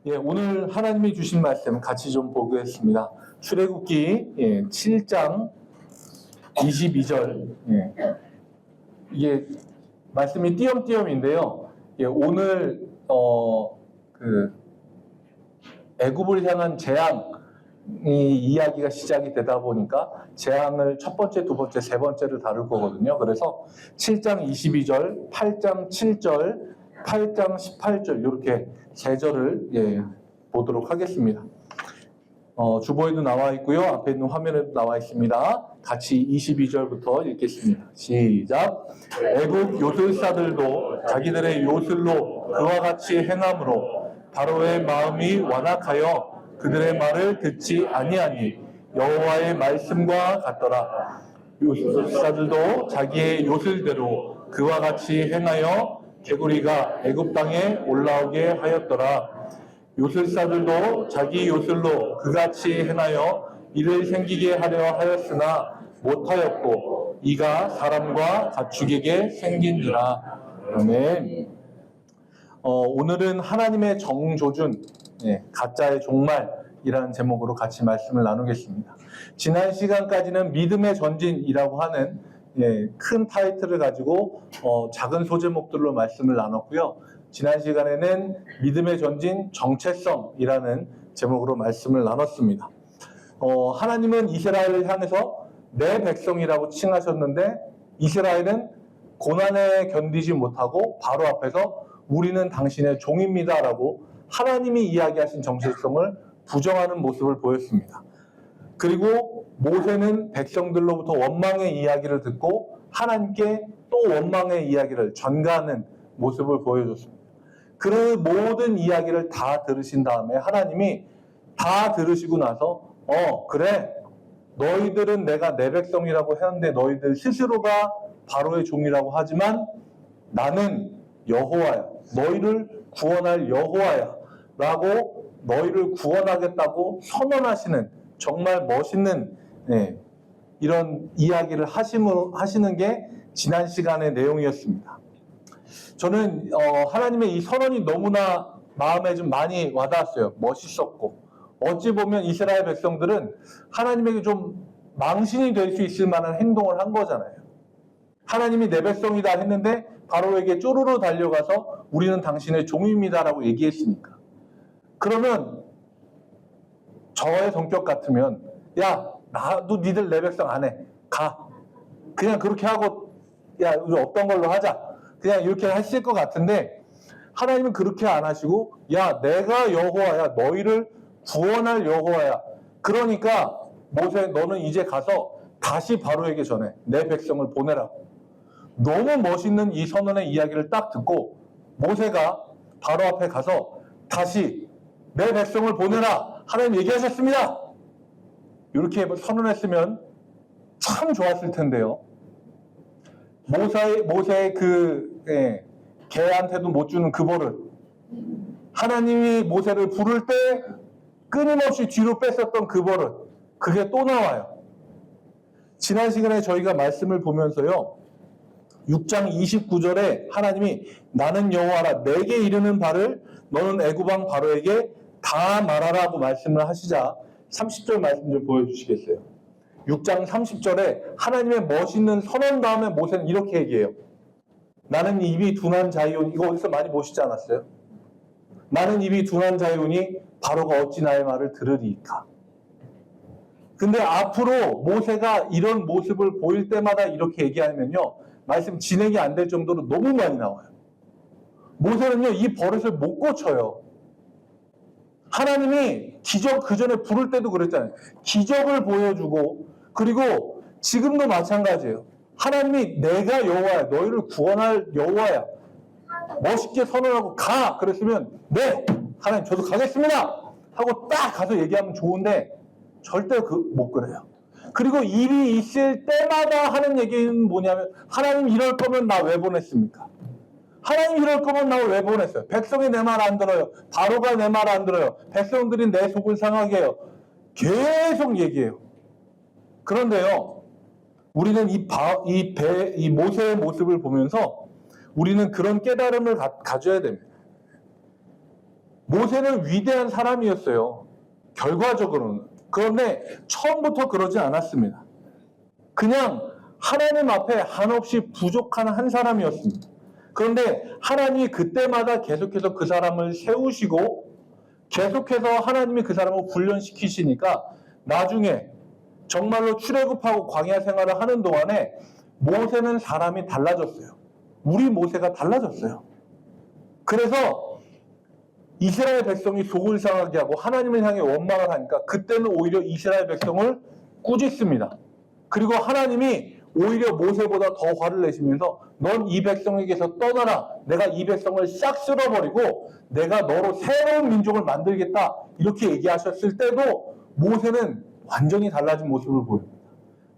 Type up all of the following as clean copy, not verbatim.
오늘 하나님이 주신 말씀 같이 좀 보겠습니다. 출애굽기 7장 22절. 이게 말씀이 띄엄띄엄인데요. 오늘 애굽을 향한 재앙이 이야기가 시작이 되다 보니까 재앙을 첫 번째, 두 번째, 세 번째를 다룰 거거든요. 그래서 7장 22절, 8장 7절, 8장 18절 이렇게 세 절을 보도록 하겠습니다. 주보에도 나와 있고요. 앞에 있는 화면에도 나와 있습니다. 같이 22절부터 읽겠습니다. 시작. 애굽 요술사들도 자기들의 요술로 그와 같이 행함으로 바로의 마음이 완악하여 그들의 말을 듣지 아니하니 여호와의 말씀과 같더라. 요술사들도 자기의 요술대로 그와 같이 행하여 개구리가 애굽 땅에 올라오게 하였더라. 요술사들도 자기 요술로 그같이 행하여 이를 생기게 하려 하였으나 못하였고 이가 사람과 가축에게 생긴지라. 아멘. 오늘은 하나님의 정조준, 가짜의 종말이라는 제목으로 같이 말씀을 나누겠습니다. 지난 시간까지는 믿음의 전진이라고 하는 큰 타이틀을 가지고 작은 소제목들로 말씀을 나눴고요. 지난 시간에는 믿음의 전진 정체성이라는 제목으로 말씀을 나눴습니다. 하나님은 이스라엘을 향해서 내 백성이라고 칭하셨는데 이스라엘은 고난에 견디지 못하고 바로 앞에서 우리는 당신의 종입니다 라고 하나님이 이야기하신 정체성을 부정하는 모습을 보였습니다. 그리고 모세는 백성들로부터 원망의 이야기를 듣고 하나님께 또 원망의 이야기를 전가하는 모습을 보여줬습니다. 그 모든 이야기를 다 들으신 다음에 하나님이 다 들으시고 나서 그래, 너희들은 내가 내 백성이라고 했는데 너희들 스스로가 바로의 종이라고 하지만 나는 여호와야, 너희를 구원할 여호와야 라고 너희를 구원하겠다고 선언하시는 정말 멋있는 이런 이야기를 하시는 게 지난 시간의 내용이었습니다. 저는 하나님의 이 선언이 너무나 마음에 좀 많이 와닿았어요. 멋있었고 어찌 보면 이스라엘 백성들은 하나님에게 좀 망신이 될 수 있을 만한 행동을 한 거잖아요. 하나님이 내 백성이다 했는데 바로에게 쪼르르 달려가서 우리는 당신의 종입니다라고 얘기했으니까. 그러면 저의 성격 같으면 야, 나도 니들 내 백성 안 해. 가. 그냥 그렇게 하고 야, 우리 없던 걸로 하자. 그냥 이렇게 하실 것 같은데 하나님은 그렇게 안 하시고 야, 내가 여호와야. 너희를 구원할 여호와야. 그러니까 모세 너는 이제 가서 다시 바로에게 전해. 내 백성을 보내라고. 너무 멋있는 이 선언의 이야기를 딱 듣고 모세가 바로 앞에 가서 다시 내 백성을 보내라. 하나님 얘기하셨습니다. 이렇게 선언했으면 참 좋았을 텐데요. 모세의 개한테도 못 주는 그 버릇. 하나님이 모세를 부를 때 끊임없이 뒤로 뺐었던 그 버릇. 그게 또 나와요. 지난 시간에 저희가 말씀을 보면서요. 6장 29절에 하나님이 나는 여호와라 내게 이르는 바를 너는 애굽 왕 바로에게 다 말하라고 말씀을 하시자 30절 말씀 좀 보여주시겠어요? 6장 30절에 하나님의 멋있는 선언 다음에 모세는 이렇게 얘기해요. 나는 입이 둔한 자이오니, 이거 어디서 많이 보시지 않았어요? 나는 입이 둔한 자이오니 바로가 어찌 나의 말을 들으리이까. 근데 앞으로 모세가 이런 모습을 보일 때마다 이렇게 얘기하면요, 말씀 진행이 안 될 정도로 너무 많이 나와요. 모세는요, 이 버릇을 못 고쳐요. 하나님이 기적 그 전에 부를 때도 그랬잖아요. 기적을 보여주고, 그리고 지금도 마찬가지예요. 하나님이 내가 여호와야, 너희를 구원할 여호와야. 멋있게 선언하고 가! 그랬으면 네! 하나님 저도 가겠습니다! 하고 딱 가서 얘기하면 좋은데 절대 못 그래요. 그리고 일이 있을 때마다 하는 얘기는 뭐냐면 하나님 이럴 거면 나 왜 보냈습니까? 하나님 이럴 거면 나 왜 보냈어요? 백성이 내 말 안 들어요. 바로가 내 말 안 들어요. 백성들이 내 속을 상하게 해요. 계속 얘기해요. 그런데요, 우리는 이 모세의 모습을 보면서 우리는 그런 깨달음을 가져야 됩니다. 모세는 위대한 사람이었어요. 결과적으로는. 그런데 처음부터 그러지 않았습니다. 그냥 하나님 앞에 한없이 부족한 한 사람이었습니다. 그런데 하나님이 그때마다 계속해서 그 사람을 세우시고 계속해서 하나님이 그 사람을 훈련시키시니까 나중에 정말로 출애굽하고 광야 생활을 하는 동안에 모세는 사람이 달라졌어요. 우리 모세가 달라졌어요. 그래서 이스라엘 백성이 속을 상하게 하고 하나님을 향해 원망을 하니까 그때는 오히려 이스라엘 백성을 꾸짖습니다. 그리고 하나님이 오히려 모세보다 더 화를 내시면서 넌 이 백성에게서 떠나라. 내가 이 백성을 싹 쓸어버리고 내가 너로 새로운 민족을 만들겠다. 이렇게 얘기하셨을 때도 모세는 완전히 달라진 모습을 보입니다.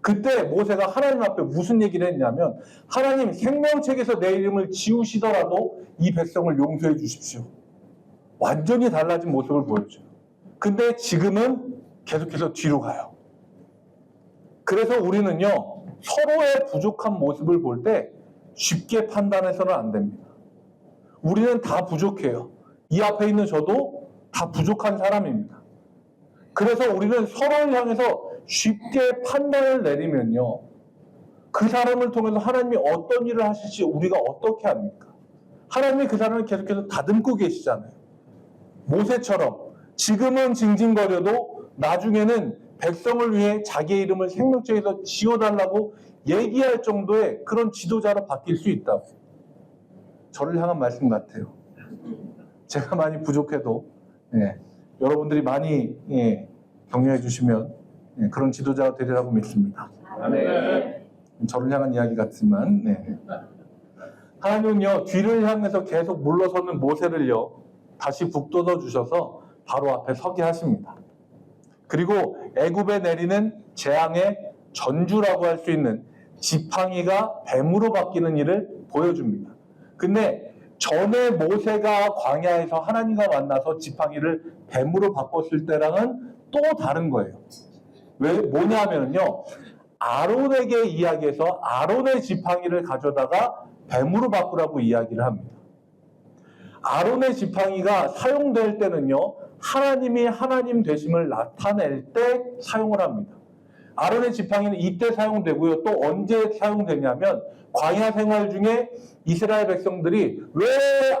그때 모세가 하나님 앞에 무슨 얘기를 했냐면 하나님 생명책에서 내 이름을 지우시더라도 이 백성을 용서해 주십시오. 완전히 달라진 모습을 보여줘요. 근데 지금은 계속해서 뒤로 가요. 그래서 우리는요, 서로의 부족한 모습을 볼 때 쉽게 판단해서는 안 됩니다. 우리는 다 부족해요. 이 앞에 있는 저도 다 부족한 사람입니다. 그래서 우리는 서로를 향해서 쉽게 판단을 내리면요, 그 사람을 통해서 하나님이 어떤 일을 하실지 우리가 어떻게 합니까? 하나님이 그 사람을 계속해서 다듬고 계시잖아요. 모세처럼 지금은 징징거려도 나중에는 백성을 위해 자기의 이름을 생명책에서 지워달라고 얘기할 정도의 그런 지도자로 바뀔 수 있다고. 저를 향한 말씀 같아요. 제가 많이 부족해도 여러분들이 많이 격려해 주시면 그런 지도자가 되리라고 믿습니다. 아멘. 저를 향한 이야기 같지만 하나님은요, 뒤를 향해서 계속 물러서는 모세를요 다시 북돋워 주셔서 바로 앞에 서게 하십니다. 그리고 애굽에 내리는 재앙의 전주라고 할 수 있는 지팡이가 뱀으로 바뀌는 일을 보여줍니다. 근데 전에 모세가 광야에서 하나님과 만나서 지팡이를 뱀으로 바꿨을 때랑은 또 다른 거예요. 왜? 뭐냐면요, 아론에게 이야기해서 아론의 지팡이를 가져다가 뱀으로 바꾸라고 이야기를 합니다. 아론의 지팡이가 사용될 때는요, 하나님이 하나님 되심을 나타낼 때 사용을 합니다. 아론의 지팡이는 이때 사용되고요. 또 언제 사용되냐면 광야 생활 중에 이스라엘 백성들이 왜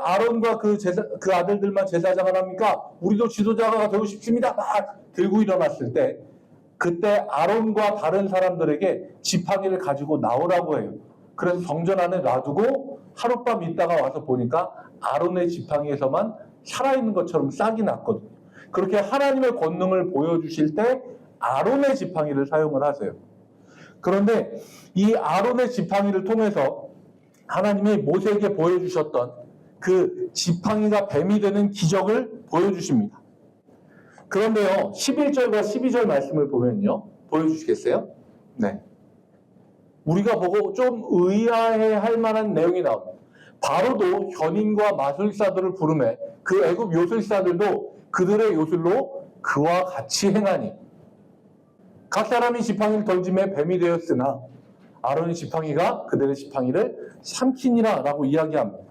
아론과 그 아들들만 제사장을 합니까? 우리도 지도자가 되고 싶습니다. 막 들고 일어났을 때 그때 아론과 다른 사람들에게 지팡이를 가지고 나오라고 해요. 그래서 성전 안에 놔두고 하룻밤 있다가 와서 보니까 아론의 지팡이에서만 살아있는 것처럼 싹이 났거든요. 그렇게 하나님의 권능을 보여주실 때 아론의 지팡이를 사용을 하세요. 그런데 이 아론의 지팡이를 통해서 하나님이 모세에게 보여주셨던 그 지팡이가 뱀이 되는 기적을 보여주십니다. 그런데요, 11절과 12절 말씀을 보면요, 보여주시겠어요? 네. 우리가 보고 좀 의아해할 만한 내용이 나옵니다. 바로도 현인과 마술사들을 부르매 그 애굽 요술사들도 그들의 요술로 그와 같이 행하니 각 사람이 지팡이를 던짐에 뱀이 되었으나 아론의 지팡이가 그들의 지팡이를 삼키니라 라고 이야기합니다.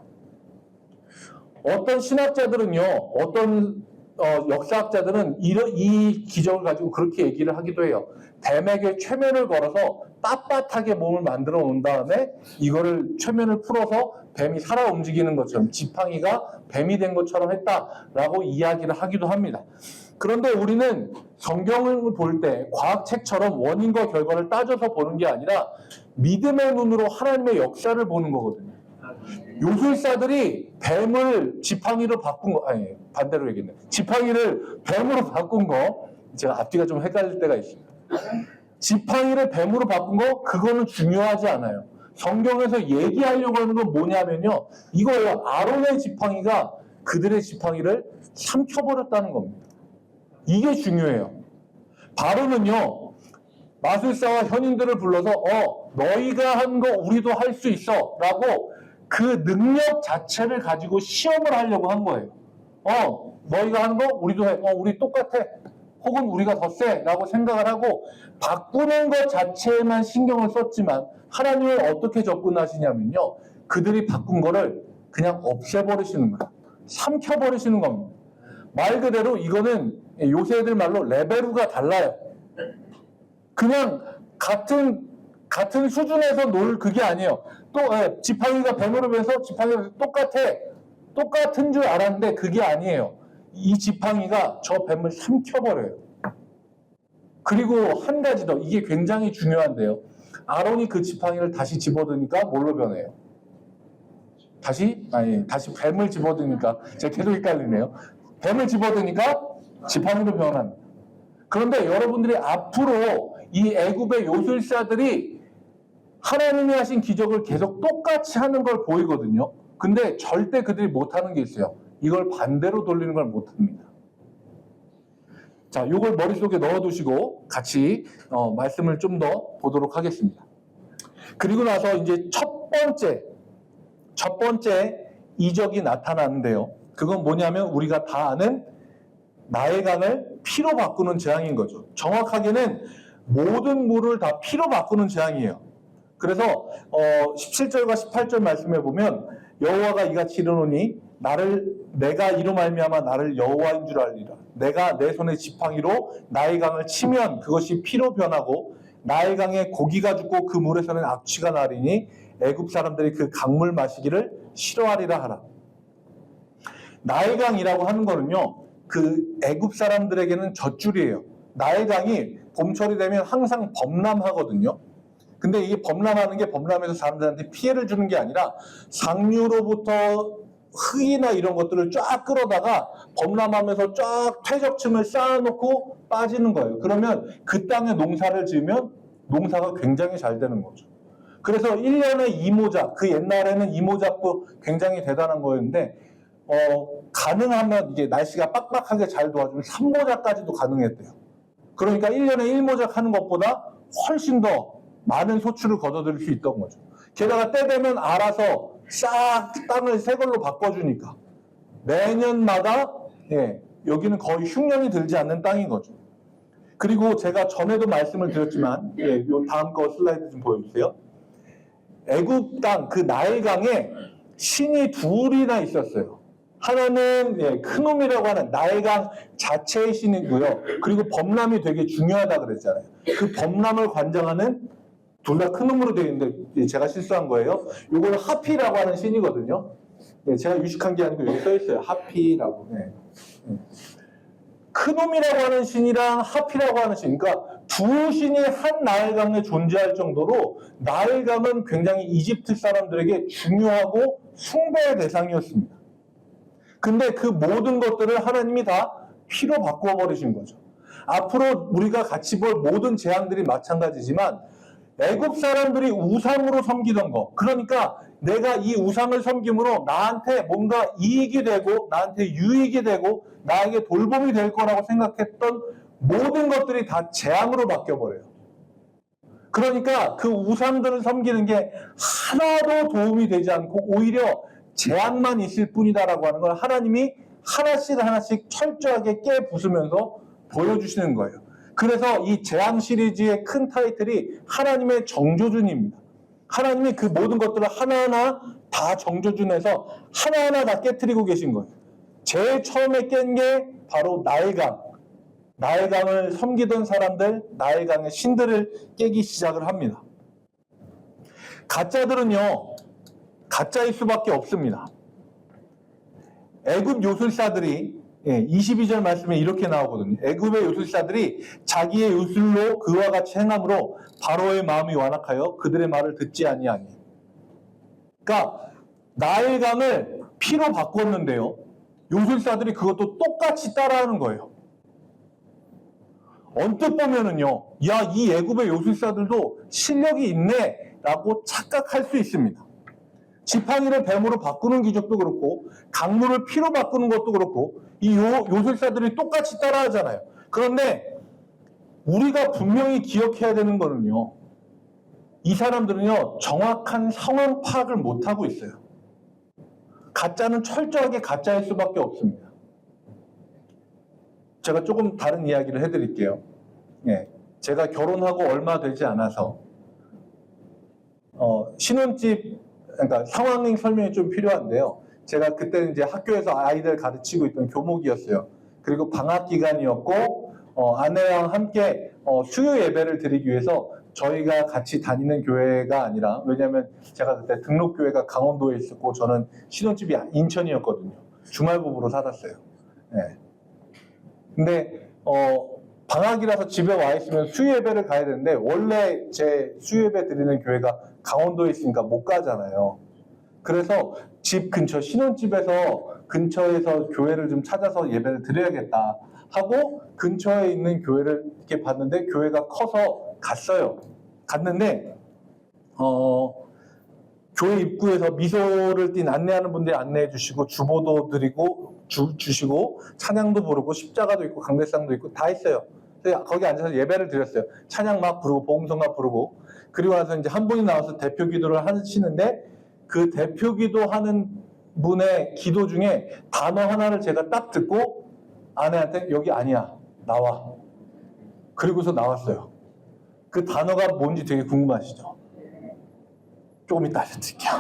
어떤 신학자들은요, 어떤 역사학자들은 이 기적을 가지고 그렇게 얘기를 하기도 해요. 뱀에게 최면을 걸어서 빳빳하게 몸을 만들어 놓은 다음에 이거를 최면을 풀어서 뱀이 살아 움직이는 것처럼 지팡이가 뱀이 된 것처럼 했다라고 이야기를 하기도 합니다. 그런데 우리는 성경을 볼 때 과학책처럼 원인과 결과를 따져서 보는 게 아니라 믿음의 눈으로 하나님의 역사를 보는 거거든요. 요술사들이 뱀을 지팡이로 바꾼 거, 아니, 반대로 얘기했네. 지팡이를 뱀으로 바꾼 거, 제가 앞뒤가 좀 헷갈릴 때가 있습니다. 지팡이를 뱀으로 바꾼 거, 그거는 중요하지 않아요. 성경에서 얘기하려고 하는 건 뭐냐면요, 이거예요. 아론의 지팡이가 그들의 지팡이를 삼켜버렸다는 겁니다. 이게 중요해요. 바로는요, 마술사와 현인들을 불러서 너희가 한 거 우리도 할 수 있어 라고 그 능력 자체를 가지고 시험을 하려고 한 거예요. 너희가 하는 거 우리도 해. 우리 똑같아. 혹은 우리가 더 세 라고 생각을 하고 바꾸는 것 자체에만 신경을 썼지만 하나님은 어떻게 접근하시냐면요, 그들이 바꾼 거를 그냥 없애버리시는 거예요. 삼켜버리시는 겁니다. 말 그대로 이거는 요새 애들 말로 레벨우가 달라요. 그냥 같은 수준에서 놀 그게 아니에요. 또 지팡이가 뱀으로 변해서 지팡이가 똑같은 줄 알았는데 그게 아니에요. 이 지팡이가 저 뱀을 삼켜버려요. 그리고 한 가지 더, 이게 굉장히 중요한데요. 아론이 그 지팡이를 다시 집어드니까 뭘로 변해요? 다시 뱀을 집어드니까, 제가 계속 헷갈리네요. 뱀을 집어드니까 지팡이로 변합니다. 그런데 여러분들이 앞으로 이 애굽의 요술사들이 하나님이 하신 기적을 계속 똑같이 하는 걸 보이거든요. 근데 절대 그들이 못하는 게 있어요. 이걸 반대로 돌리는 걸 못합니다. 자, 이걸 머릿속에 넣어두시고 같이 말씀을 좀 더 보도록 하겠습니다. 그리고 나서 이제 첫 번째 이적이 나타나는데요. 그건 뭐냐면 우리가 다 아는 나의 강을 피로 바꾸는 재앙인 거죠. 정확하게는 모든 물을 다 피로 바꾸는 재앙이에요. 그래서 17절과 18절 말씀에 보면 여호와가 이같이 이르노니 내가 이로 말미암아 나를 여호와인 줄 알리라. 내가 내 손의 지팡이로 나의 강을 치면 그것이 피로 변하고 나의 강에 고기가 죽고 그 물에서는 악취가 나리니 애굽 사람들이 그 강물 마시기를 싫어하리라 하라. 나의 강이라고 하는 거는요, 그 애굽 사람들에게는 젖줄이에요. 나의 강이 봄철이 되면 항상 범람하거든요. 근데 이게 범람하는 게 범람해서 사람들한테 피해를 주는 게 아니라 상류로부터 흙이나 이런 것들을 쫙 끌어다가 범람하면서 쫙 퇴적층을 쌓아놓고 빠지는 거예요. 그러면 그 땅에 농사를 지으면 농사가 굉장히 잘 되는 거죠. 그래서 1년에 이모작, 그 옛날에는 이모작도 굉장히 대단한 거였는데 가능하면 이게 날씨가 빡빡하게 잘 도와주면 3모작까지도 가능했대요. 그러니까 1년에 1모작 하는 것보다 훨씬 더 많은 소출을 거둬들일 수 있던 거죠. 게다가 때 되면 알아서 싹 땅을 새 걸로 바꿔주니까 매년마다 여기는 거의 흉년이 들지 않는 땅인 거죠. 그리고 제가 전에도 말씀을 드렸지만 요 다음 거 슬라이드 좀 보여주세요. 애굽 땅, 그 나일강에 신이 둘이나 있었어요. 하나는 크놈이라고 하는 나일강 자체의 신이고요. 그리고 범람이 되게 중요하다 그랬잖아요. 그 범람을 관장하는 둘 다 크놈으로 되어 있는데 제가 실수한 거예요. 이거는 하피라고 하는 신이거든요. 제가 유식한 게 아니고 여기 써 있어요. 하피라고. 크놈이라고 하는 신이랑 하피라고 하는 신, 그러니까 두 신이 한 나일강에 존재할 정도로 나일강은 굉장히 이집트 사람들에게 중요하고 숭배의 대상이었습니다. 근데 그 모든 것들을 하나님이 다 피로 바꾸어 버리신 거죠. 앞으로 우리가 같이 볼 모든 재앙들이 마찬가지지만 애굽 사람들이 우상으로 섬기던 거, 그러니까 내가 이 우상을 섬김으로 나한테 뭔가 이익이 되고 나한테 유익이 되고 나에게 돌봄이 될 거라고 생각했던 모든 것들이 다 재앙으로 바뀌어버려요. 그러니까 그 우상들을 섬기는 게 하나도 도움이 되지 않고 오히려 재앙만 있을 뿐이다라고 하는 걸 하나님이 하나씩 철저하게 깨부수면서 보여주시는 거예요. 그래서 이 재앙 시리즈의 큰 타이틀이 하나님의 정조준입니다. 하나님이 그 모든 것들을 하나하나 다 정조준해서 하나하나 다 깨트리고 계신 거예요. 제일 처음에 깬 게 바로 나일강을 섬기던 사람들, 나일강의 신들을 깨기 시작을 합니다. 가짜들은요, 가짜일 수밖에 없습니다. 애굽 요술사들이 22절 말씀에 이렇게 나오거든요. 애굽의 요술사들이 자기의 요술로 그와 같이 행함으로 바로의 마음이 완악하여 그들의 말을 듣지 아니하니. 그러니까 나일강을 피로 바꿨는데요. 요술사들이 그것도 똑같이 따라하는 거예요. 언뜻 보면은요, 야, 이 애굽의 요술사들도 실력이 있네 라고 착각할 수 있습니다. 지팡이를 뱀으로 바꾸는 기적도 그렇고 강물을 피로 바꾸는 것도 그렇고 이 요술사들이 똑같이 따라하잖아요. 그런데 우리가 분명히 기억해야 되는 거는요, 이 사람들은요 정확한 상황 파악을 못하고 있어요. 가짜는 철저하게 가짜일 수밖에 없습니다. 제가 조금 다른 이야기를 해드릴게요. 제가 결혼하고 얼마 되지 않아서 신혼집, 그러니까 상황 설명이 좀 필요한데요. 제가 그때 이제 학교에서 아이들 가르치고 있던 교목이었어요. 그리고 방학 기간이었고 아내랑 함께 수요 예배를 드리기 위해서 저희가 같이 다니는 교회가 아니라, 왜냐하면 제가 그때 등록교회가 강원도에 있었고 저는 신혼집이 인천이었거든요. 주말부부로 살았어요. 네. 근데 방학이라서 집에 와 있으면 수요 예배를 가야 되는데 원래 제 수요 예배 드리는 교회가 강원도에 있으니까 못 가잖아요. 그래서 집 근처 신혼집에서 근처에서 교회를 좀 찾아서 예배를 드려야겠다 하고 근처에 있는 교회를 이렇게 봤는데 교회가 커서 갔어요. 갔는데 교회 입구에서 미소를 띤 안내하는 분들이 안내해 주시고 주보도 드리고 주시고 찬양도 부르고 십자가도 있고 강대상도 있고 다 있어요. 그래서 거기 앉아서 예배를 드렸어요. 찬양 막 부르고 복음성가 부르고, 그리고 나서 이제 한 분이 나와서 대표 기도를 하시는데 그 대표 기도하는 분의 기도 중에 단어 하나를 제가 딱 듣고 아내한테 여기 아니야 나와. 그리고서 나왔어요. 그 단어가 뭔지 되게 궁금하시죠? 조금 이따 알려드릴게요.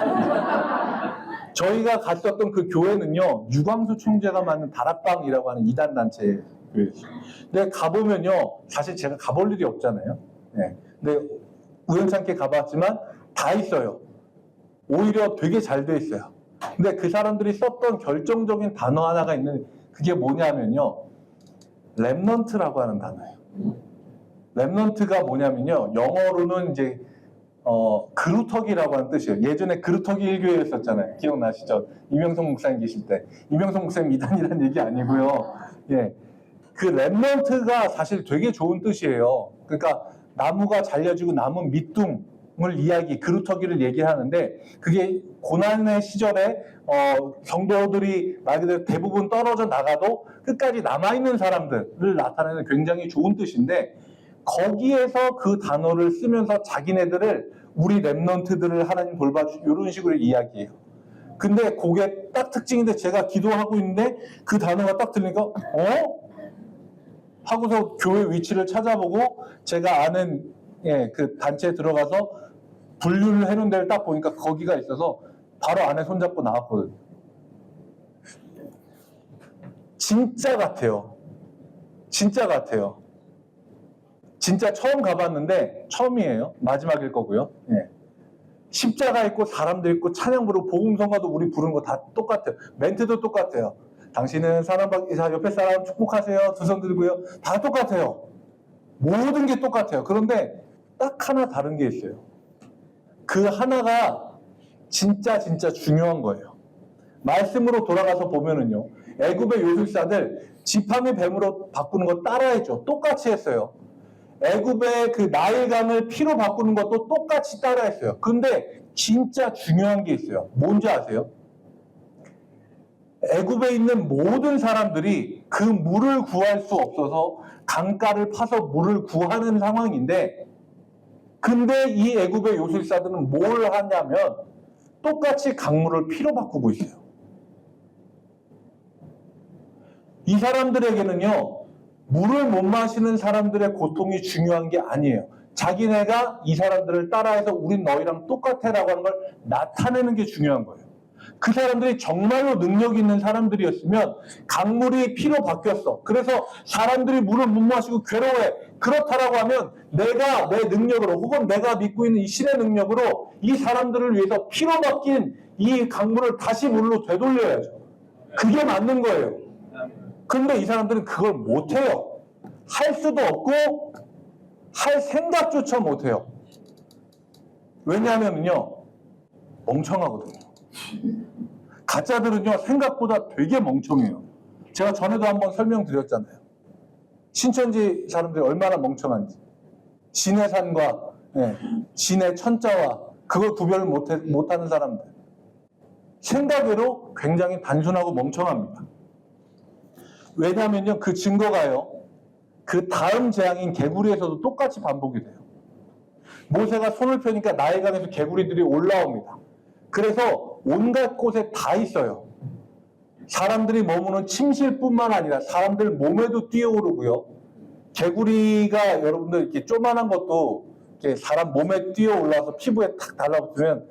저희가 갔었던 그 교회는요, 유광수 총재가 만든 다락방이라고 하는 이단 단체 교회였어요. 근데 가보면요, 사실 제가 가볼 일이 없잖아요. 네. 근데 우연찮게 가봤지만 다 있어요. 오히려 되게 잘 돼 있어요. 근데 그 사람들이 썼던 결정적인 단어 하나가 있는, 그게 뭐냐면요, 랩넌트라고 하는 단어예요. 랩넌트가 뭐냐면요, 영어로는 이제 그루터기라고 하는 뜻이에요. 예전에 그루터기 1교회였었잖아요. 기억나시죠? 이명성 목사님 계실 때. 이명성 목사님 이단이라는 얘기 아니고요. 예, 그 랩넌트가 사실 되게 좋은 뜻이에요. 그러니까 나무가 잘려지고 남은 밑둥을 그루터기를 얘기하는데, 그게 고난의 시절에 성도들이 말 그대로 대부분 떨어져 나가도 끝까지 남아있는 사람들을 나타내는 굉장히 좋은 뜻인데, 거기에서 그 단어를 쓰면서 자기네들을, 우리 랩넌트들을 하나님 돌봐주시, 이런 식으로 이야기해요. 근데 그게 딱 특징인데, 제가 기도하고 있는데 그 단어가 딱 들리니까 하고서 교회 위치를 찾아보고 제가 아는 그 단체에 들어가서 분류를 해놓은 데를 딱 보니까 거기가 있어서 바로 안에 손잡고 나왔거든요. 진짜 같아요. 진짜 같아요. 진짜 처음 가봤는데, 처음이에요. 마지막일 거고요. 예. 십자가 있고 사람들 있고 찬양 부르고 복음성가도 우리 부르는 거 다 똑같아요. 멘트도 똑같아요. 당신은 사랑받기, 옆에 사람 축복하세요. 두 손 들고요. 다 똑같아요. 모든 게 똑같아요. 그런데 딱 하나 다른 게 있어요. 그 하나가 진짜 중요한 거예요. 말씀으로 돌아가서 보면은요, 애굽의 요술사들 지팡이 뱀으로 바꾸는 거 따라했죠. 똑같이 했어요. 애굽의 그 나일강을 피로 바꾸는 것도 똑같이 따라했어요. 근데 진짜 중요한 게 있어요. 뭔지 아세요? 애굽에 있는 모든 사람들이 그 물을 구할 수 없어서 강가를 파서 물을 구하는 상황인데, 근데 이 애굽의 요술사들은 뭘 하냐면 똑같이 강물을 피로 바꾸고 있어요. 이 사람들에게는요, 물을 못 마시는 사람들의 고통이 중요한 게 아니에요. 자기네가 이 사람들을 따라해서 우린 너희랑 똑같아라고 하는 걸 나타내는 게 중요한 거예요. 그 사람들이 정말로 능력 있는 사람들이었으면 강물이 피로 바뀌었어. 그래서 사람들이 물을 못 마시고 괴로워해. 그렇다라고 하면 내가 내 능력으로, 혹은 내가 믿고 있는 이 신의 능력으로 이 사람들을 위해서 피로 바뀐 이 강물을 다시 물로 되돌려야죠. 그게 맞는 거예요. 근데 이 사람들은 그걸 못해요. 할 수도 없고 할 생각조차 못해요. 왜냐하면요, 멍청하거든요. 가짜들은요, 생각보다 되게 멍청해요. 제가 전에도 한번 설명드렸잖아요. 신천지 사람들이 얼마나 멍청한지. 진의 산과 진의 천자와 그걸 구별을 못하는 사람들. 생각으로 굉장히 단순하고 멍청합니다. 왜냐하면요, 그 증거가요, 그 다음 재앙인 개구리에서도 똑같이 반복이 돼요. 모세가 손을 펴니까 나일강에서 개구리들이 올라옵니다. 그래서 온갖 곳에 다 있어요. 사람들이 머무는 침실뿐만 아니라 사람들 몸에도 뛰어오르고요. 개구리가 여러분들 이렇게 조만한 것도 이렇게 사람 몸에 뛰어 올라와서 피부에 탁 달라붙으면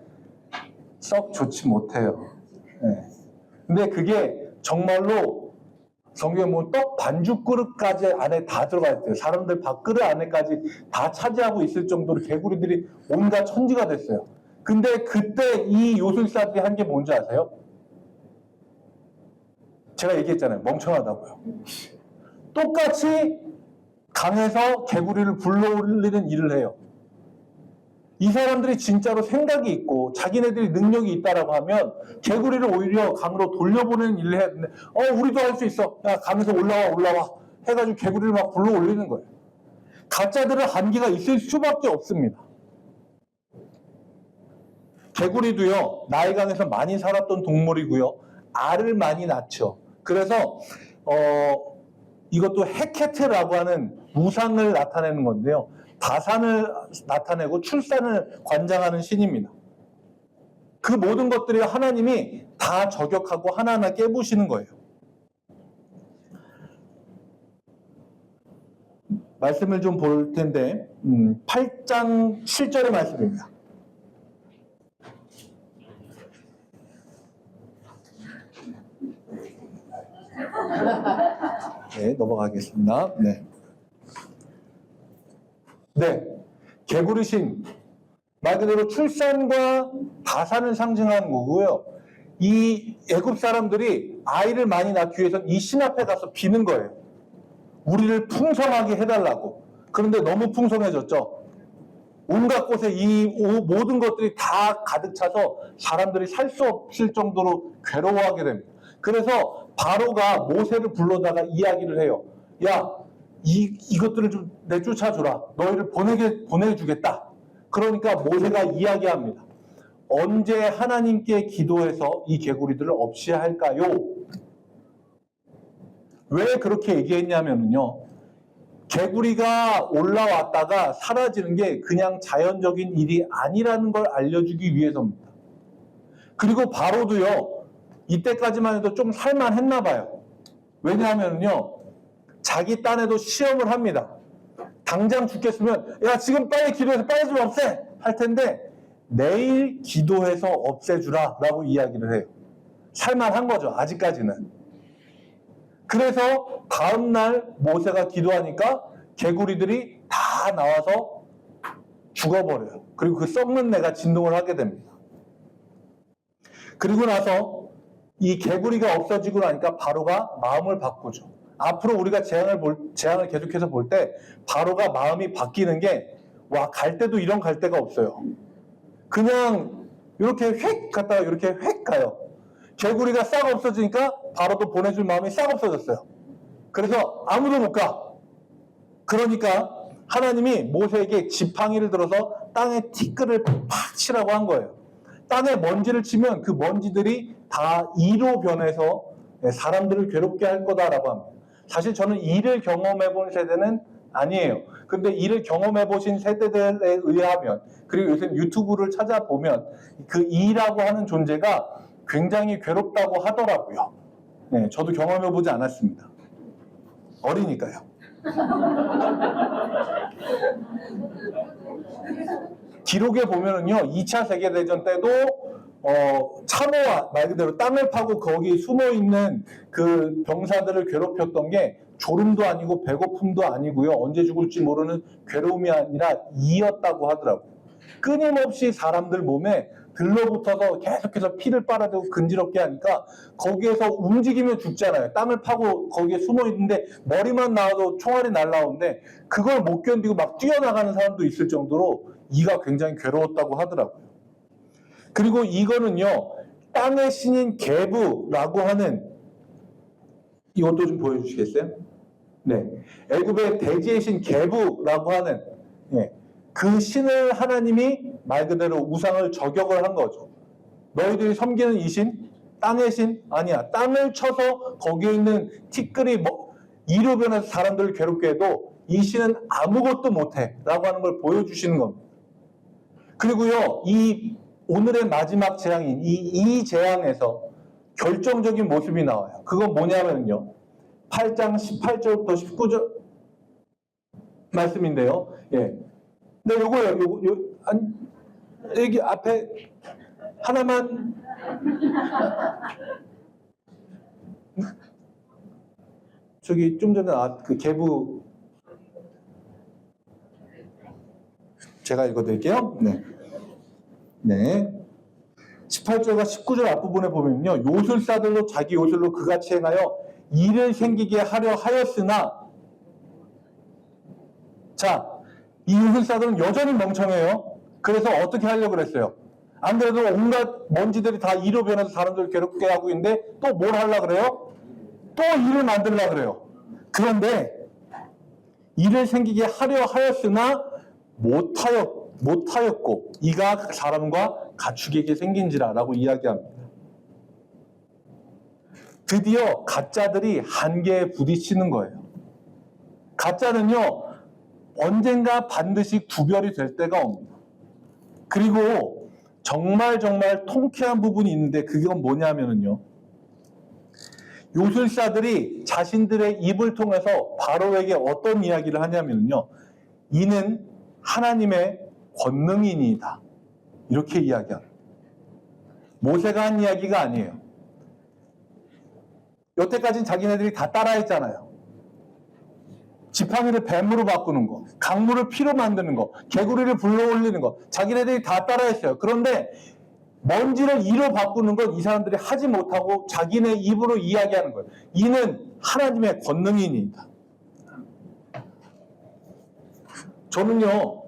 썩 좋지 못해요. 근데 그게 정말로 성경에 뭐 떡 반죽 그릇까지 안에 다 들어가 있대요. 사람들 밥그릇 안에까지 다 차지하고 있을 정도로 개구리들이 온갖 천지가 됐어요. 근데 그때 이 요술사들이 한 게 뭔지 아세요? 제가 얘기했잖아요. 멍청하다고요. 똑같이 강에서 개구리를 불러올리는 일을 해요. 이 사람들이 진짜로 생각이 있고 자기네들이 능력이 있다라고 하면 개구리를 오히려 강으로 돌려보내는 일을 해야 되는데 우리도 할 수 있어. 야 강에서 올라와 해가지고 개구리를 막 불러올리는 거예요. 가짜들은 한계가 있을 수밖에 없습니다. 개구리도요 나일강에서 많이 살았던 동물이고요 알을 많이 낳죠. 그래서 이것도 헤케트라고 하는 우상을 나타내는 건데요. 다산을 나타내고 출산을 관장하는 신입니다. 그 모든 것들이 하나님이 다 저격하고 하나하나 깨부시는 거예요. 말씀을 좀 볼 텐데 8장 7절의 말씀입니다. 네, 넘어가겠습니다. 네, 개구리신 말 그대로 출산과 다산을 상징하는 거고요. 이 애굽 사람들이 아이를 많이 낳기 위해서는 이 신 앞에 가서 비는 거예요. 우리를 풍성하게 해달라고. 그런데 너무 풍성해졌죠. 온갖 곳에 이 모든 것들이 다 가득 차서 사람들이 살 수 없을 정도로 괴로워하게 됩니다. 그래서 바로가 모세를 불러다가 이야기를 해요. 야, 이것들을 좀 내쫓아줘라. 너희를 보내주겠다. 그러니까 모세가 이야기합니다. 언제 하나님께 기도해서 이 개구리들을 없이 할까요? 왜 그렇게 얘기했냐면요. 개구리가 올라왔다가 사라지는 게 그냥 자연적인 일이 아니라는 걸 알려주기 위해서입니다. 그리고 바로도요. 이때까지만 해도 좀 살만했나 봐요. 왜냐하면요. 자기 딴에도 시험을 합니다. 당장 죽겠으면 야 지금 빨리 기도해서 빨리 좀 없애! 할 텐데 내일 기도해서 없애주라 라고 이야기를 해요. 살만한 거죠. 아직까지는. 그래서 다음날 모세가 기도하니까 개구리들이 다 나와서 죽어버려요. 그리고 그 썩는 내가 진동을 하게 됩니다. 그리고 나서 이 개구리가 없어지고 나니까 바로가 마음을 바꾸죠. 앞으로 우리가 재앙을 계속해서 볼 때 바로가 마음이 바뀌는 게 갈 때도 이런 갈 데가 없어요. 그냥 이렇게 휙 갔다가 이렇게 휙 가요. 개구리가 싹 없어지니까 바로도 보내줄 마음이 싹 없어졌어요. 그래서 아무도 못 가. 그러니까 하나님이 모세에게 지팡이를 들어서 땅에 티끌을 팍 치라고 한 거예요. 땅에 먼지를 치면 그 먼지들이 다 이로 변해서 사람들을 괴롭게 할 거다라고 합니다. 사실 저는 이를 경험해 본 세대는 아니에요. 근데 이를 경험해 보신 세대들에 의하면, 그리고 요새 유튜브를 찾아보면 그 이라고 하는 존재가 굉장히 괴롭다고 하더라고요. 네, 저도 경험해 보지 않았습니다. 어리니까요. 기록에 보면은요, 2차 세계대전 때도 참호와 말 그대로 땅을 파고 거기 숨어 있는 그 병사들을 괴롭혔던 게 졸음도 아니고 배고픔도 아니고요. 언제 죽을지 모르는 괴로움이 아니라 이였다고 하더라고요. 끊임없이 사람들 몸에 들러붙어서 계속해서 피를 빨아대고 근지럽게 하니까 거기에서 움직이면 죽잖아요. 땅을 파고 거기에 숨어 있는데 머리만 나와도 총알이 날라오는데 그걸 못 견디고 막 뛰어나가는 사람도 있을 정도로 이가 굉장히 괴로웠다고 하더라고요. 그리고 이거는요, 땅의 신인 게부라고 하는, 이것도 좀 보여주시겠어요? 네, 애굽의 대지의 신 게부라고 하는 그 신을 하나님이 말 그대로 우상을 저격을 한 거죠. 너희들이 섬기는 이 신, 땅의 신 아니야. 땅을 쳐서 거기에 있는 티끌이 이로 변해서 사람들을 괴롭게 해도 이 신은 아무것도 못해 라고 하는 걸 보여주시는 겁니다. 그리고요, 이 오늘의 마지막 재앙인 이 재앙에서 결정적인 모습이 나와요. 그건 뭐냐면요, 8장 18절부터 19절 말씀인데요. 예. 네, 요거요. 여기 앞에 하나만. 저기 좀 전에 그 계부 제가 읽어드릴게요. 네. 네. 18절과 19절 앞부분에 보면요. 요술사들로 자기 요술로 그같이 행하여 일을 생기게 하려 하였으나, 자, 이 요술사들은 여전히 멍청해요. 그래서 어떻게 하려고 그랬어요? 안 그래도 온갖 먼지들이 다 이로 변해서 사람들을 괴롭게 하고 있는데 또 뭘 하려고 그래요? 또 일을 만들려고 그래요. 그런데 일을 생기게 하려 하였으나 못하였고 이가 사람과 가축에게 생긴지라라고 이야기합니다. 드디어 가짜들이 한계에 부딪히는 거예요. 가짜는요, 언젠가 반드시 구별이 될 때가 옵니다. 그리고 정말 통쾌한 부분이 있는데 그건 뭐냐면요, 요술사들이 자신들의 입을 통해서 바로에게 어떤 이야기를 하냐면요, 이는 하나님의 권능이니이다, 이렇게 이야기합니다. 모세가 한 이야기가 아니에요. 여태까지는 자기네들이 다 따라했잖아요. 지팡이를 뱀으로 바꾸는 거, 강물을 피로 만드는 거, 개구리를 불러 올리는 거, 자기네들이 다 따라했어요. 그런데 먼지를 이로 바꾸는 건 이 사람들이 하지 못하고 자기네 입으로 이야기하는 거예요. 이는 하나님의 권능이니이다. 저는요,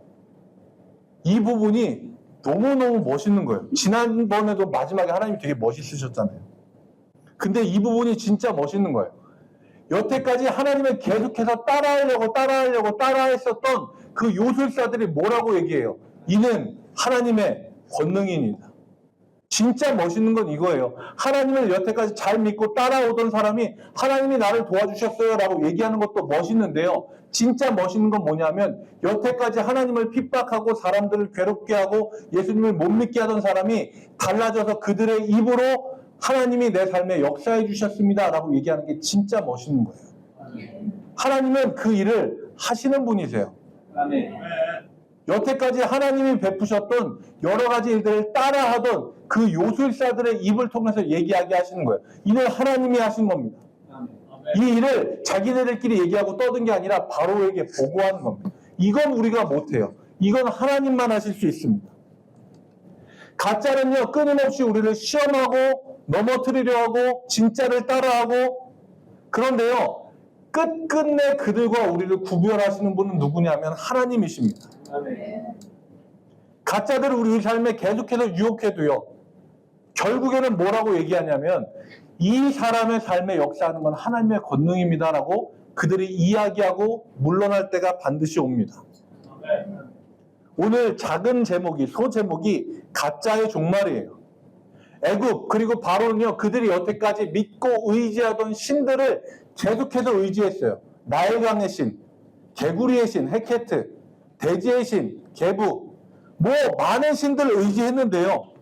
이 부분이 너무너무 멋있는 거예요. 지난번에도 마지막에 하나님이 되게 멋있으셨잖아요. 근데 이 부분이 진짜 멋있는 거예요. 여태까지 하나님을 계속해서 따라했었던 그 요술사들이 뭐라고 얘기해요? 이는 하나님의 권능이니이다. 진짜 멋있는 건 이거예요. 하나님을 여태까지 잘 믿고 따라오던 사람이 하나님이 나를 도와주셨어요 라고 얘기하는 것도 멋있는데요, 진짜 멋있는 건 뭐냐면 여태까지 하나님을 핍박하고 사람들을 괴롭게 하고 예수님을 못 믿게 하던 사람이 달라져서 그들의 입으로 하나님이 내 삶에 역사해 주셨습니다 라고 얘기하는 게 진짜 멋있는 거예요. 하나님은 그 일을 하시는 분이세요. 여태까지 하나님이 베푸셨던 여러 가지 일들을 따라하던 그 요술사들의 입을 통해서 얘기하게 하시는 거예요. 이는 하나님이 하신 겁니다. 이 일을 자기네들끼리 얘기하고 떠든 게 아니라 바로에게 보고하는 겁니다. 이건 우리가 못해요. 이건 하나님만 하실 수 있습니다. 가짜는요, 끊임없이 우리를 시험하고 넘어뜨리려 하고 진짜를 따라하고, 그런데요, 끝끝내 그들과 우리를 구별하시는 분은 누구냐면 하나님이십니다. 가짜들을 우리 삶에 계속해서 유혹해도요, 결국에는 뭐라고 얘기하냐면 이 사람의 삶에 역사하는 건 하나님의 권능입니다라고 그들이 이야기하고 물러날 때가 반드시 옵니다. 오늘 작은 제목이, 소제목이 가짜의 종말이에요. 애굽 그리고 바로는요, 그들이 여태까지 믿고 의지하던 신들을 계속해서 의지했어요. 나일강의 신, 개구리의 신 헤케트, 대지의 신 게부, 뭐 많은 신들을 의지했는데요,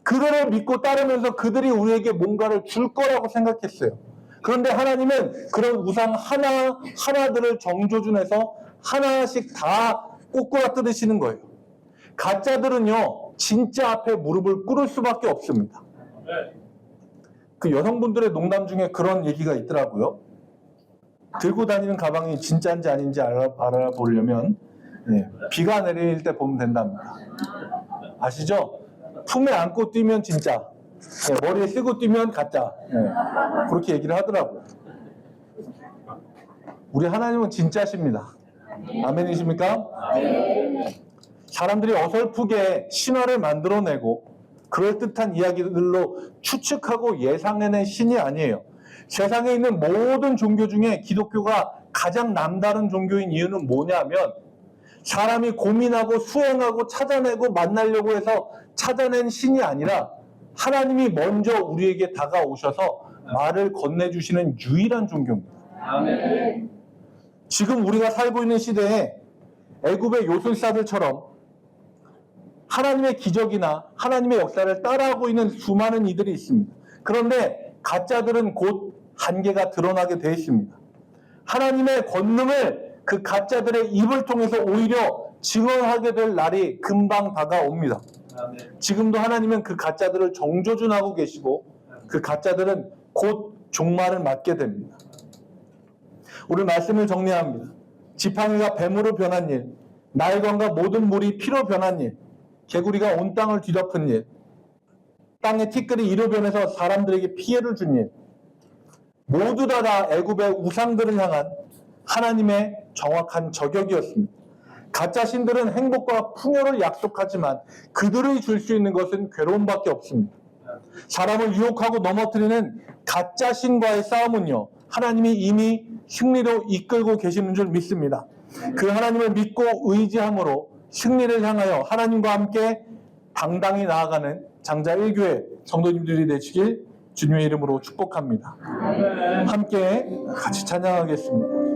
그들을 믿고 따르면서 그들이 우리에게 뭔가를 줄 거라고 생각했어요. 그런데 하나님은 그런 우상 하나하나들을 정조준해서 하나씩 다 꼬꾸라뜨리시는 거예요. 가짜들은요, 진짜 앞에 무릎을 꿇을 수밖에 없습니다. 그 여성분들의 농담 중에 그런 얘기가 있더라고요. 들고 다니는 가방이 진짜인지 아닌지 알아보려면 비가 내릴 때 보면 된답니다. 아시죠? 품에 안고 뛰면 진짜, 머리에 쓰고 뛰면 가짜, 그렇게 얘기를 하더라고요. 우리 하나님은 진짜십니다. 아멘이십니까? 사람들이 어설프게 신화를 만들어내고 그럴듯한 이야기들로 추측하고 예상해낸 신이 아니에요. 세상에 있는 모든 종교 중에 기독교가 가장 남다른 종교인 이유는 뭐냐면, 사람이 고민하고 수행하고 찾아내고 만나려고 해서 찾아낸 신이 아니라 하나님이 먼저 우리에게 다가오셔서 말을 건네주시는 유일한 종교입니다. 아멘. 지금 우리가 살고 있는 시대에 애굽의 요술사들처럼 하나님의 기적이나 하나님의 역사를 따라하고 있는 수많은 이들이 있습니다. 그런데 가짜들은 곧 한계가 드러나게 되어 있습니다. 하나님의 권능을 그 가짜들의 입을 통해서 오히려 증언하게 될 날이 금방 다가옵니다. 지금도 하나님은 그 가짜들을 정조준하고 계시고 그 가짜들은 곧 종말을 맞게 됩니다. 오늘 말씀을 정리합니다. 지팡이가 뱀으로 변한 일, 나일강과 모든 물이 피로 변한 일, 개구리가 온 땅을 뒤덮은 일, 땅의 티끌이 이로 변해서 사람들에게 피해를 준 일, 모두 다 애굽의 우상들을 향한 하나님의 정확한 저격이었습니다. 가짜 신들은 행복과 풍요를 약속하지만 그들이 줄 수 있는 것은 괴로움밖에 없습니다. 사람을 유혹하고 넘어뜨리는 가짜 신과의 싸움은요, 하나님이 이미 승리로 이끌고 계시는 줄 믿습니다. 그 하나님을 믿고 의지함으로 승리를 향하여 하나님과 함께 당당히 나아가는 장자 1교회 성도님들이 되시길 주님의 이름으로 축복합니다. 함께 같이 찬양하겠습니다.